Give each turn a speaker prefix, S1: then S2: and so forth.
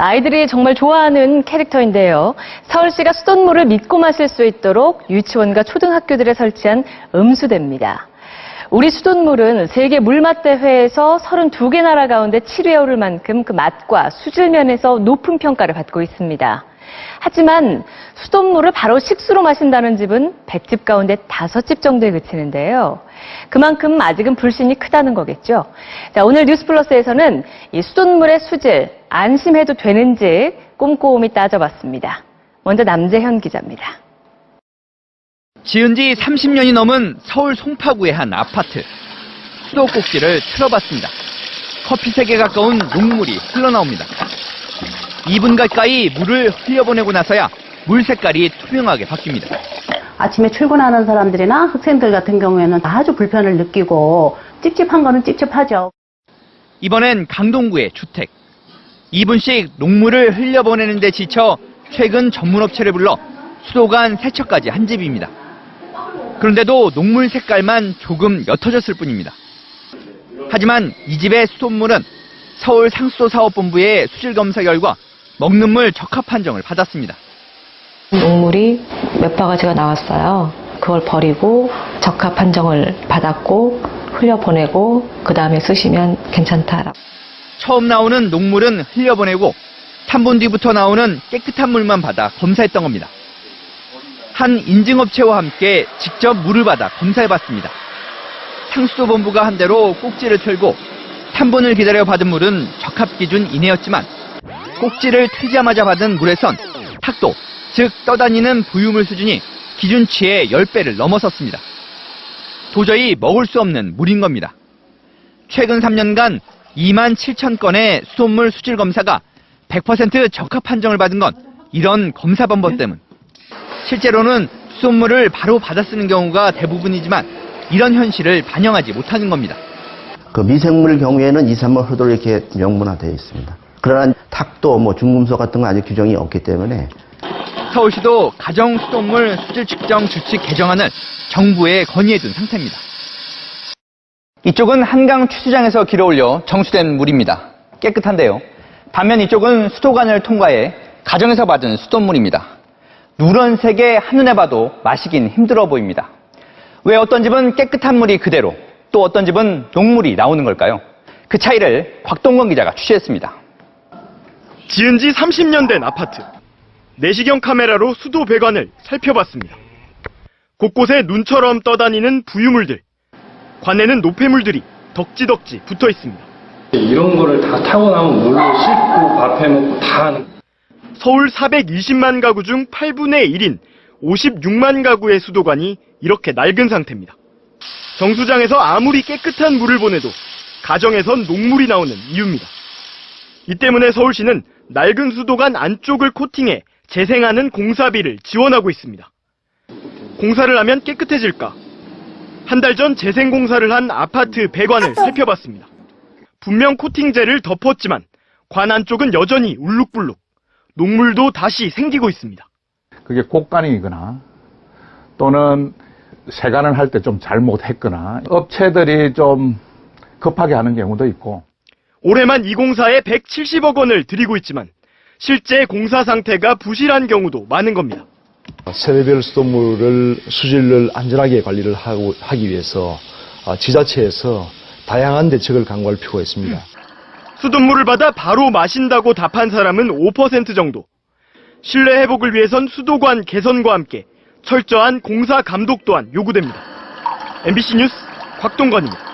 S1: 아이들이 정말 좋아하는 캐릭터인데요. 서울시가 수돗물을 믿고 마실 수 있도록 유치원과 초등학교들에 설치한 음수대입니다. 우리 수돗물은 세계 물맛 대회에서 32개 나라 가운데 7위에 오를 만큼 그 맛과 수질 면에서 높은 평가를 받고 있습니다. 하지만 수돗물을 바로 식수로 마신다는 집은 100집 가운데 5집 정도에 그치는데요. 그만큼 아직은 불신이 크다는 거겠죠. 자, 오늘 뉴스플러스에서는 이 수돗물의 수질 안심해도 되는지 꼼꼼히 따져봤습니다. 먼저 남재현 기자입니다.
S2: 지은 지 30년이 넘은 서울 송파구의 한 아파트. 수도 꼭지를 틀어봤습니다. 커피색에 가까운 녹물이 흘러나옵니다. 2분 가까이 물을 흘려보내고 나서야 물 색깔이 투명하게 바뀝니다.
S3: 아침에 출근하는 사람들이나 학생들 같은 경우에는 아주 불편을 느끼고 찝찝한 거는 찝찝하죠.
S2: 이번엔 강동구의 주택. 2분씩 녹물을 흘려보내는 데 지쳐 최근 전문업체를 불러 수도관 세척까지 한 집입니다. 그런데도 녹물 색깔만 조금 옅어졌을 뿐입니다. 하지만 이 집의 수돗물은 서울 상수도사업본부의 수질검사 결과 먹는 물 적합 판정을 받았습니다.
S4: 녹물이 몇 바가지가 나왔어요. 그걸 버리고 적합 판정을 받았고 흘려보내고 그 다음에 쓰시면 괜찮다라고.
S2: 처음 나오는 녹물은 흘려보내고 3분 뒤부터 나오는 깨끗한 물만 받아 검사했던 겁니다. 한 인증업체와 함께 직접 물을 받아 검사해봤습니다. 상수도본부가 한 대로 꼭지를 틀고 3분을 기다려 받은 물은 적합 기준 이내였지만 꼭지를 틀자마자 받은 물에선 탁도, 즉 떠다니는 부유물 수준이 기준치의 10배를 넘어섰습니다. 도저히 먹을 수 없는 물인 겁니다. 최근 3년간 2만 7천 건의 수돗물 수질 검사가 100% 적합 판정을 받은 건 이런 검사 방법 때문. 실제로는 수돗물을 바로 받아 쓰는 경우가 대부분이지만 이런 현실을 반영하지 못하는 겁니다.
S5: 그 미생물 경우에는 2, 3월 흐도로 이렇게 명문화되어 있습니다. 그러나 탁도, 중금속 같은 거 아직 규정이 없기 때문에.
S2: 서울시도 가정 수돗물 수질 측정 규칙 개정안을 정부에 건의해둔 상태입니다. 이쪽은 한강 추수장에서 길어올려 정수된 물입니다. 깨끗한데요. 반면 이쪽은 수도관을 통과해 가정에서 받은 수돗물입니다. 누런색의 한눈에 봐도 마시긴 힘들어 보입니다. 왜 어떤 집은 깨끗한 물이 그대로, 또 어떤 집은 녹물이 나오는 걸까요? 그 차이를 곽동건 기자가 취재했습니다.
S6: 지은 지 30년 된 아파트. 내시경 카메라로 수도 배관을 살펴봤습니다. 곳곳에 눈처럼 떠다니는 부유물들. 관에는 노폐물들이 덕지덕지 붙어 있습니다.
S7: 이런 거를 다 타고 나면 물로 씻고 밥 해먹고 다 하는.
S6: 서울 420만 가구 중 8분의 1인 56만 가구의 수도관이 이렇게 낡은 상태입니다. 정수장에서 아무리 깨끗한 물을 보내도 가정에선 녹물이 나오는 이유입니다. 이 때문에 서울시는 낡은 수도관 안쪽을 코팅해 재생하는 공사비를 지원하고 있습니다. 공사를 하면 깨끗해질까? 한 달 전 재생 공사를 한 아파트 배관을 살펴봤습니다. 분명 코팅제를 덮었지만 관 안쪽은 여전히 울룩불룩. 녹물도 다시 생기고 있습니다.
S8: 그게 곡간이거나 또는 세관을 할 때 좀 잘못했거나 업체들이 좀 급하게 하는 경우도 있고.
S6: 올해만 이 공사에 170억 원을 들이고 있지만 실제 공사 상태가 부실한 경우도 많은 겁니다.
S9: 세대별 수돗물을 수질을 안전하게 관리를 하기 위해서 지자체에서 다양한 대책을 강구할 필요가 있습니다.
S6: 수돗물을 받아 바로 마신다고 답한 사람은 5% 정도. 신뢰 회복을 위해선 수도관 개선과 함께 철저한 공사 감독 또한 요구됩니다. MBC 뉴스 곽동건입니다.